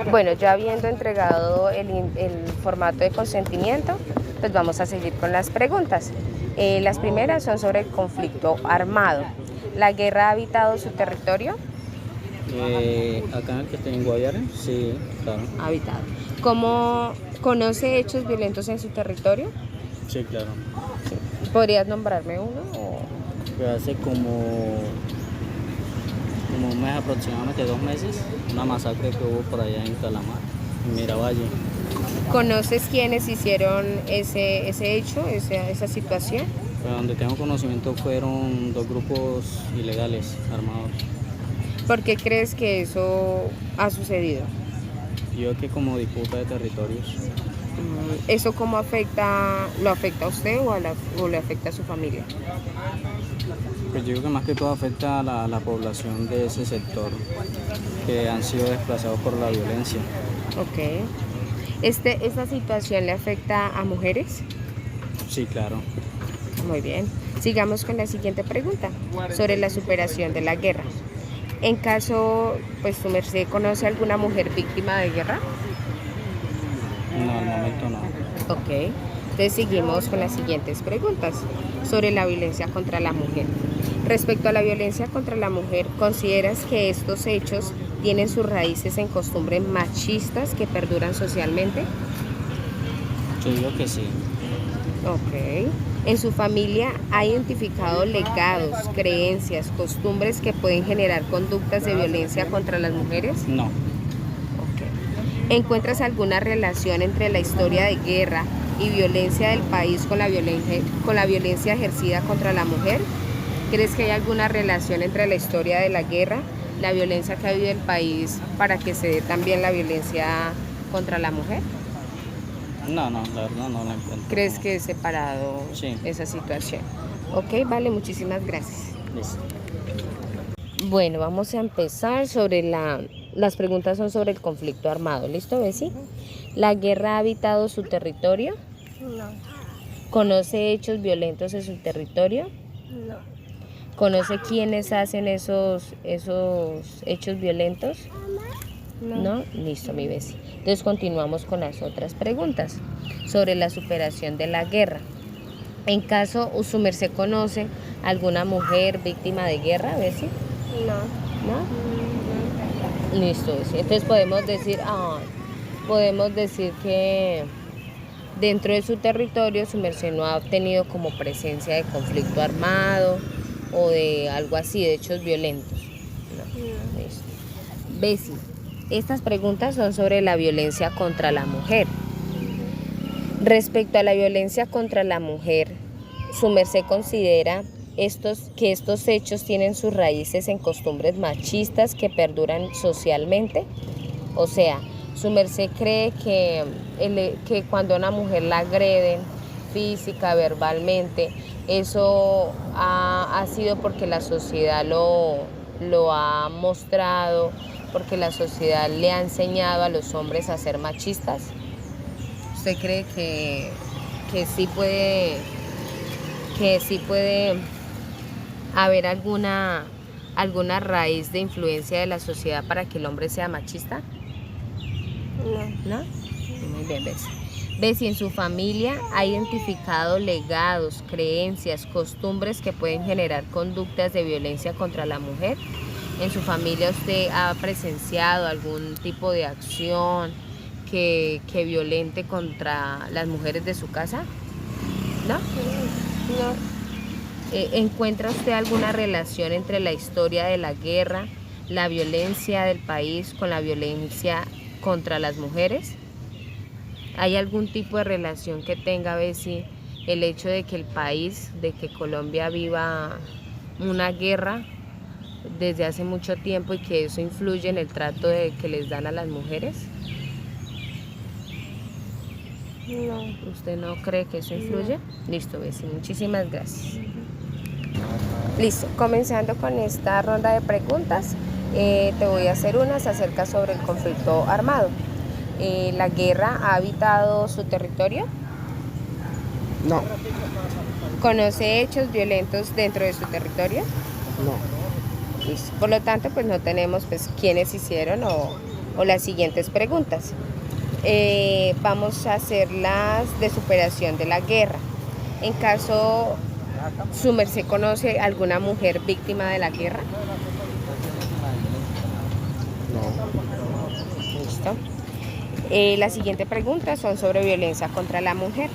Bueno, ya habiendo entregado el formato de consentimiento, pues vamos a seguir con las preguntas. Las primeras son sobre el conflicto armado. ¿La guerra ha habitado su territorio? Acá en el que estoy en Guaviare, sí, claro. Habitado. ¿Cómo conoce hechos violentos en su territorio? Sí, claro. ¿Podrías nombrarme uno? Que hace como un mes, aproximadamente 2 meses, una masacre que hubo por allá en Calamar, en Miravalle. ¿Conoces quiénes hicieron ese hecho, esa situación? Pero donde tengo conocimiento fueron 2 grupos ilegales armados. ¿Por qué crees que eso ha sucedido? Yo que como disputa de territorios. ¿Eso cómo afecta, lo afecta a usted o le afecta a su familia? Pues yo digo que más que todo afecta a la población de ese sector, que han sido desplazados por la violencia. Ok. ¿Esta situación le afecta a mujeres? Sí, claro. Muy bien. Sigamos con la siguiente pregunta, sobre la superación de la guerra. En caso, pues su merced conoce alguna mujer víctima de guerra. No, al momento no. Ok. Entonces seguimos con las siguientes preguntas sobre la violencia contra la mujer. Respecto a la violencia contra la mujer, ¿consideras que estos hechos tienen sus raíces en costumbres machistas que perduran socialmente? Yo digo que sí. Ok. ¿En su familia ha identificado legados, creencias, costumbres que pueden generar conductas de violencia contra las mujeres? No. Ok. ¿Encuentras alguna relación entre la historia de guerra y violencia del país con la violencia ejercida contra la mujer? ¿Crees que hay alguna relación entre la historia de la guerra, la violencia que ha vivido el país para que se dé también la violencia contra la mujer? No, la verdad no la encuentro. ¿Crees que es separado Sí. esa situación? Ok, vale, muchísimas gracias. Listo. Bueno, vamos a empezar sobre las preguntas son sobre el conflicto armado. ¿Listo, Bessie? ¿La guerra ha habitado su territorio? No, ¿Conoce hechos violentos en su territorio? no, ¿Conoce quiénes hacen esos hechos violentos? ¿No? Listo, mi Bessie. Entonces continuamos con las otras preguntas sobre la superación de la guerra. En caso, su merced conoce alguna mujer víctima de guerra, Bessie, no, ¿no? Listo, Bessie. Entonces podemos decir que dentro de su territorio su merced no ha tenido como presencia de conflicto armado o de algo así, de hechos violentos. No. Listo. Bessie, estas preguntas son sobre la violencia contra la mujer. Respecto a la violencia contra la mujer, su merced considera que estos hechos tienen sus raíces en costumbres machistas que perduran socialmente. O sea, su merced cree que cuando a una mujer la agreden física, verbalmente, eso ha sido porque la sociedad lo ha mostrado, porque la sociedad le ha enseñado a los hombres a ser machistas. ¿Usted cree que sí puede haber alguna raíz de influencia de la sociedad para que el hombre sea machista? ¿No? Muy bien, Bessie. Bessie, ¿en su familia ha identificado legados, creencias, costumbres que pueden generar conductas de violencia contra la mujer? ¿En su familia usted ha presenciado algún tipo de acción que violente contra las mujeres de su casa? ¿No? no, ¿Encuentra usted alguna relación entre la historia de la guerra, la violencia del país con la violencia contra las mujeres? ¿Hay algún tipo de relación que tenga, Bessie, el hecho de que el país, de que Colombia viva una guerra desde hace mucho tiempo y que eso influye en el trato que les dan a las mujeres? no. ¿Usted no cree que eso influye? Listo, Bessie, muchísimas gracias. Listo, comenzando con esta ronda de preguntas, te voy a hacer unas acerca sobre el conflicto armado. ¿La guerra ha habitado su territorio? No, ¿Conoce hechos violentos dentro de su territorio? no, Listo. Por lo tanto, pues no tenemos quiénes hicieron o las siguientes preguntas. Vamos a hacer las de superación de la guerra. En caso, ¿su merced conoce alguna mujer víctima de la guerra? No. Listo. La siguiente pregunta son sobre violencia contra la mujer.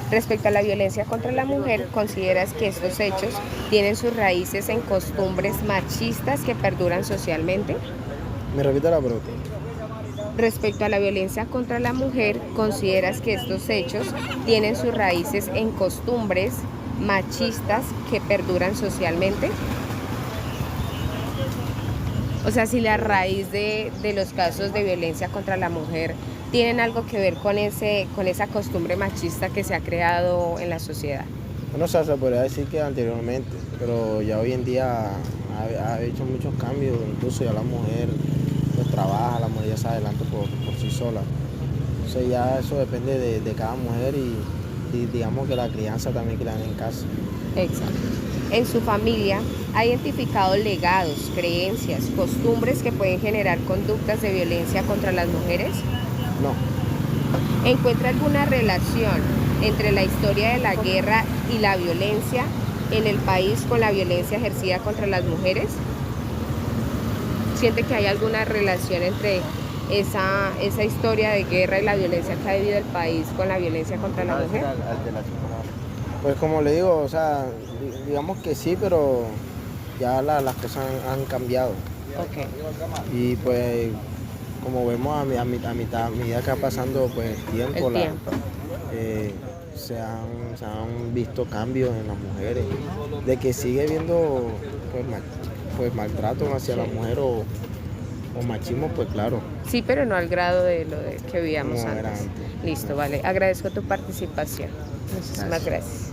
Respecto a la violencia contra la mujer, ¿consideras que estos hechos tienen sus raíces en costumbres machistas que perduran socialmente? ¿Me repite la pregunta? Respecto a la violencia contra la mujer, ¿consideras que estos hechos tienen sus raíces en costumbres machistas que perduran socialmente? O sea, si la raíz de los casos de violencia contra la mujer tienen algo que ver con esa costumbre machista que se ha creado en la sociedad. Bueno, o sea, se podría decir que anteriormente, pero ya hoy en día ha hecho muchos cambios, incluso ya la mujer pues trabaja, la mujer ya se adelanta por sí sola. Entonces ya eso depende de cada mujer y digamos que la crianza también que le dan en casa. Exacto. En su familia ha identificado legados, creencias, costumbres que pueden generar conductas de violencia contra las mujeres. No, ¿Encuentra alguna relación entre la historia de la guerra y la violencia en el país con la violencia ejercida contra las mujeres? ¿Siente que hay alguna relación entre esa historia de guerra y la violencia que ha vivido el país con la violencia contra la mujer? pues como le digo, o sea, digamos que sí, pero ya las cosas han cambiado. Ok. Y pues como vemos a medida que va pasando pues el tiempo, El tiempo. eh, se han visto cambios en las mujeres, de que sigue habiendo pues maltrato hacia la mujer o machismo, pues claro, Sí, pero no al grado de lo que vivíamos como era antes. antes. Listo, vale. Agradezco tu participación. Muchísimas gracias.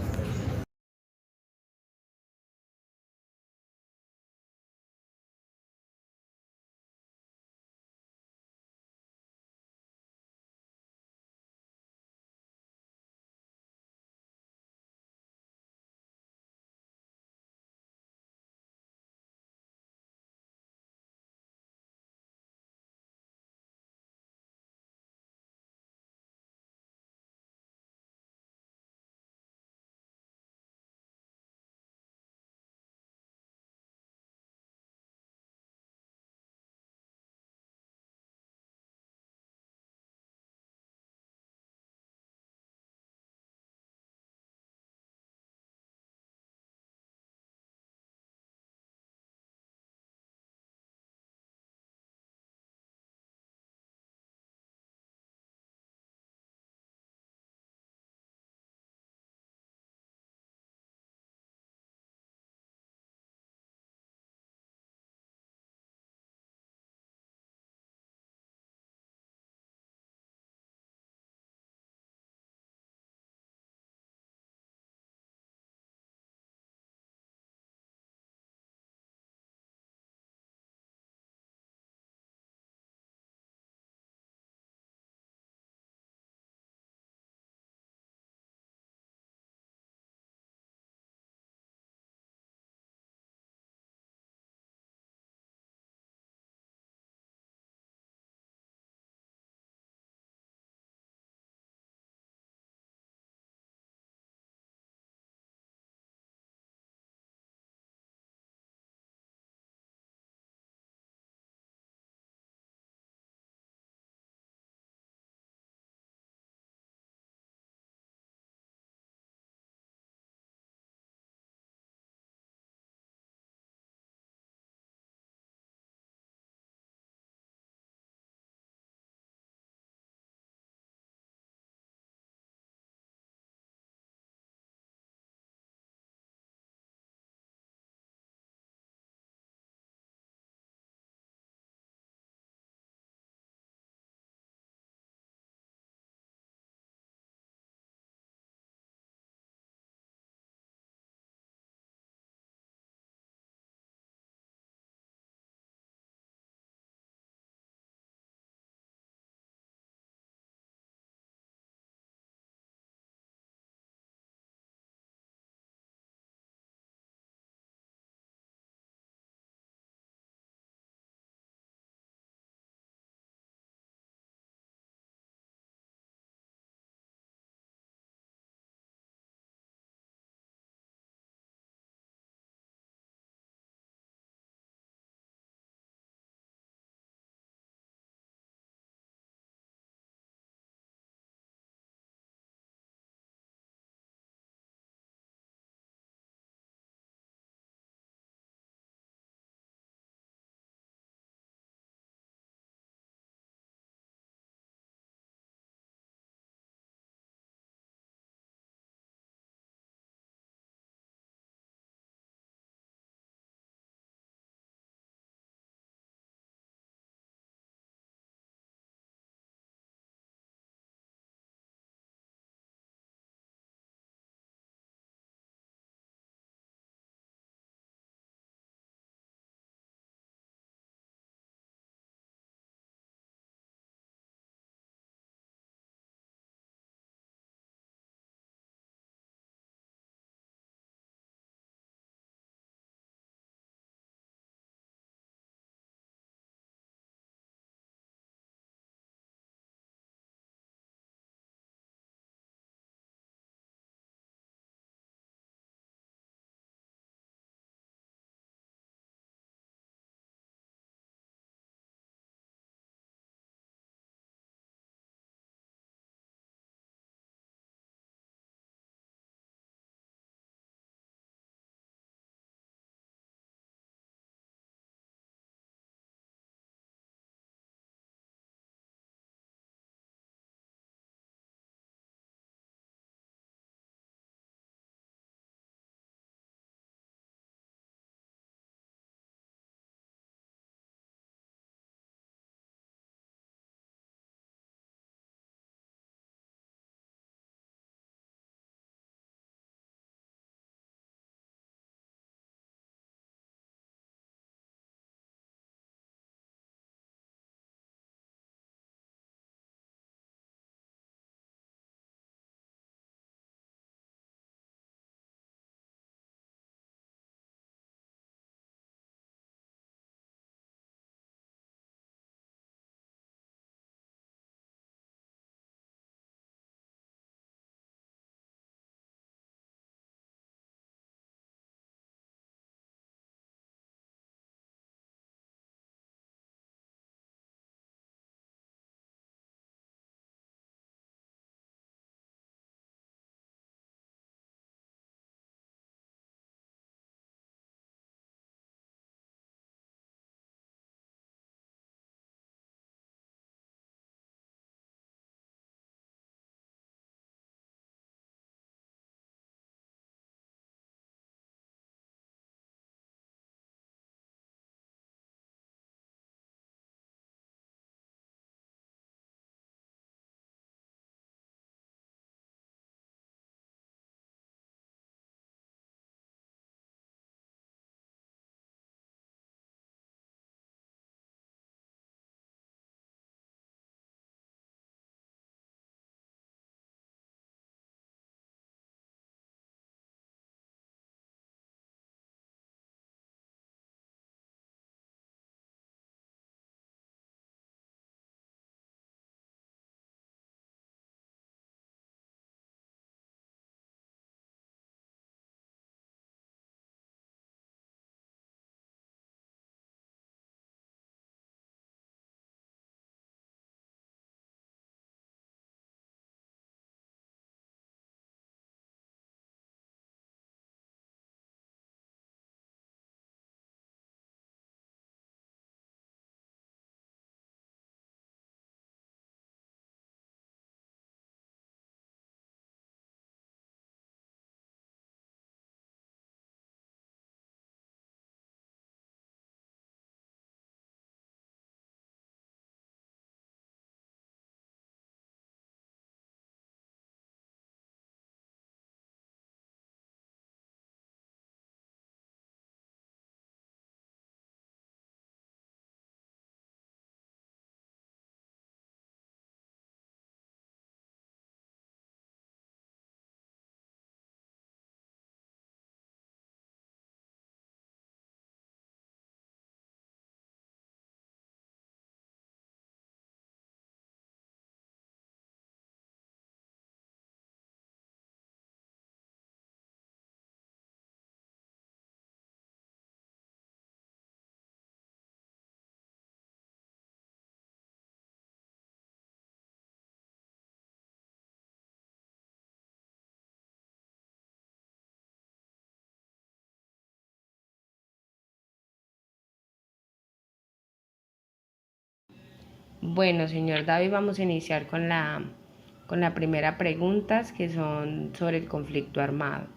Bueno, señor David, vamos a iniciar con la primera pregunta, que son sobre el conflicto armado.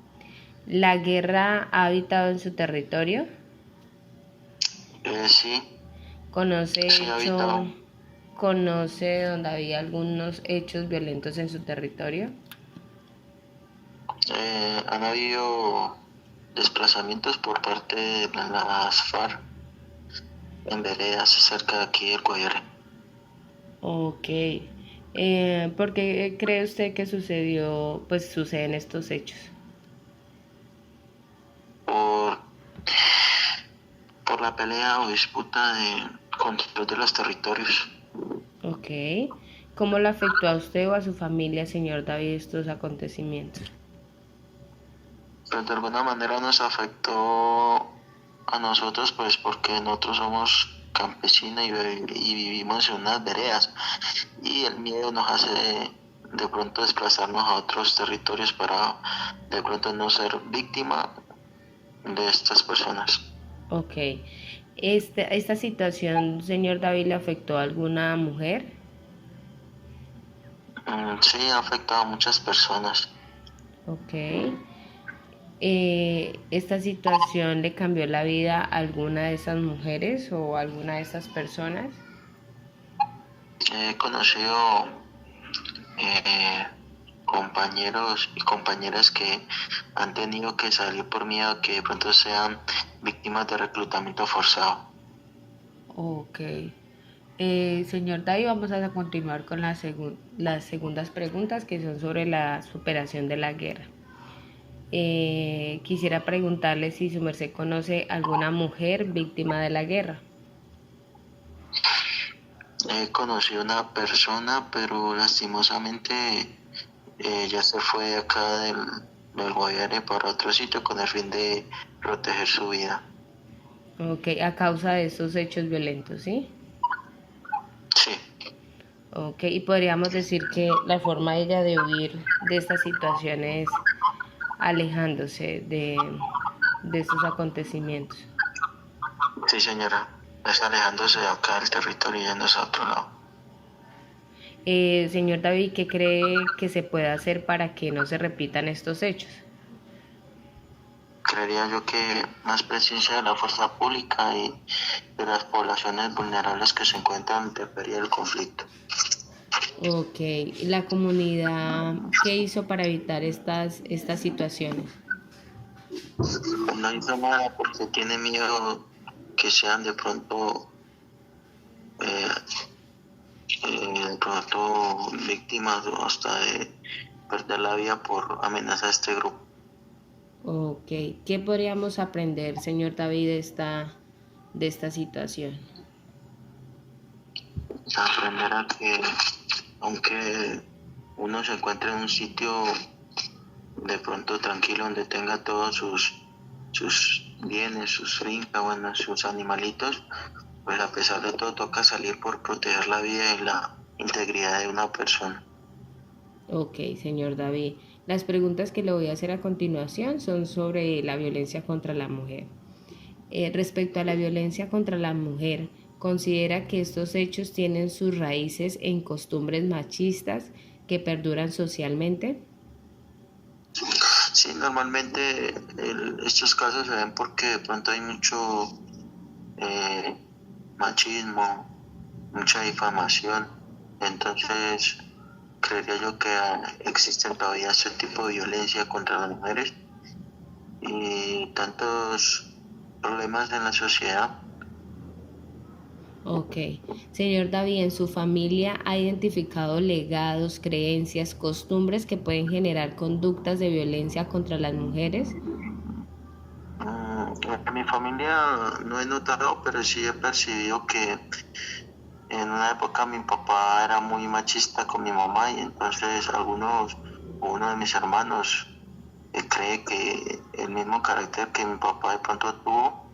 ¿La guerra ha habitado en su territorio? Sí, ¿Conoce sí, habitado. conoce donde había algunos hechos violentos en su territorio? Han habido desplazamientos por parte de las FARC en veredas cerca de aquí del Guaviare. Ok. ¿Por qué cree usted que suceden estos hechos? Por, por la pelea o disputa de control de los territorios. Ok. ¿Cómo le afectó a usted o a su familia, señor David, estos acontecimientos? Pero de alguna manera nos afectó a nosotros, pues porque nosotros somos campesinos y vivimos en unas veredas, y el miedo nos hace de pronto desplazarnos a otros territorios para de pronto no ser víctima de estas personas. Ok. ¿Esta situación, señor David, le afectó a alguna mujer? Sí, ha afectado a muchas personas. Ok. ¿Esta situación le cambió la vida a alguna de esas mujeres o a alguna de estas personas? He conocido compañeros y compañeras que han tenido que salir por miedo a que de pronto sean víctimas de reclutamiento forzado. Ok. Señor David, vamos a continuar con las segundas preguntas, que son sobre la superación de la guerra. Quisiera preguntarle si su merced conoce alguna mujer víctima de la guerra. He conocido una persona, pero lastimosamente ya se fue de acá del Guaviare para otro sitio con el fin de proteger su vida. Ok, a causa de estos hechos violentos, ¿sí? Sí, Ok, y podríamos decir que la forma de ella de huir de esta situación es alejándose de estos acontecimientos. sí señora, es alejándose de acá del territorio y yéndose a otro lado. Señor David, ¿qué cree que se puede hacer para que no se repitan estos hechos? Creería yo que más presencia de la fuerza pública y de las poblaciones vulnerables que se encuentran en periferia del conflicto. Ok, ¿la comunidad qué hizo para evitar estas situaciones? No hizo nada porque tiene miedo que sean de pronto víctimas o hasta de perder la vida por amenaza a este grupo. Ok, ¿qué podríamos aprender, señor David, de esta situación? Aprender a que aunque uno se encuentre en un sitio de pronto tranquilo donde tenga todos sus bienes, sus fincas, bueno, sus animalitos, pues a pesar de todo toca salir por proteger la vida y la integridad de una persona. Ok, señor David. Las preguntas que le voy a hacer a continuación son sobre la violencia contra la mujer. Respecto a la violencia contra la mujer, ¿considera que estos hechos tienen sus raíces en costumbres machistas que perduran socialmente? Sí, normalmente estos casos se ven porque de pronto hay mucho machismo, mucha difamación, entonces creería yo que existen todavía este tipo de violencia contra las mujeres y tantos problemas en la sociedad. Ok. Señor David, ¿en su familia ha identificado legados, creencias, costumbres que pueden generar conductas de violencia contra las mujeres? En mi familia no he notado, pero sí he percibido que en una época mi papá era muy machista con mi mamá y entonces uno de mis hermanos cree que el mismo carácter que mi papá de pronto tuvo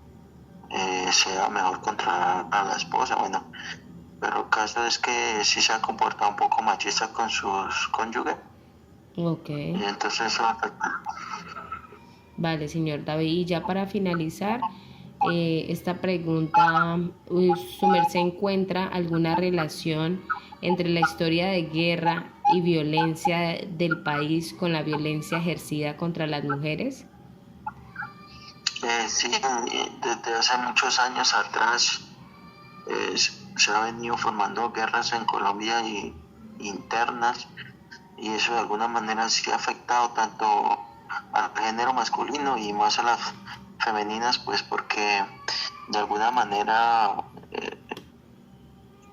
sea mejor contra a la esposa, bueno, pero el caso es que sí se ha comportado un poco machista con sus cónyuges Ok. y entonces eso afecta. Vale, señor David. Y ya para finalizar, esta pregunta, ¿su merced encuentra alguna relación entre la historia de guerra y violencia del país con la violencia ejercida contra las mujeres? Sí, desde hace muchos años atrás se ha venido formando guerras en Colombia y internas, y eso de alguna manera sí ha afectado tanto al género masculino y más a las femeninas, pues porque de alguna manera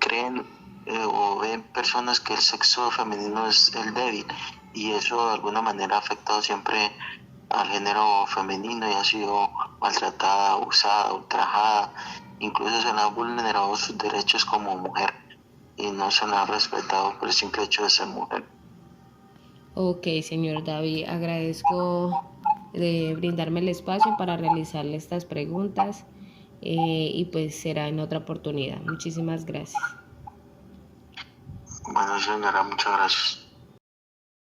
creen o ven personas que el sexo femenino es el débil, y eso de alguna manera ha afectado siempre al género femenino y ha sido maltratada, abusada, ultrajada, incluso se le han vulnerado sus derechos como mujer y no se le ha respetado por el simple hecho de ser mujer. Ok, señor David, agradezco de brindarme el espacio para realizarle estas preguntas y pues será en otra oportunidad. Muchísimas gracias. Bueno, señora, muchas gracias.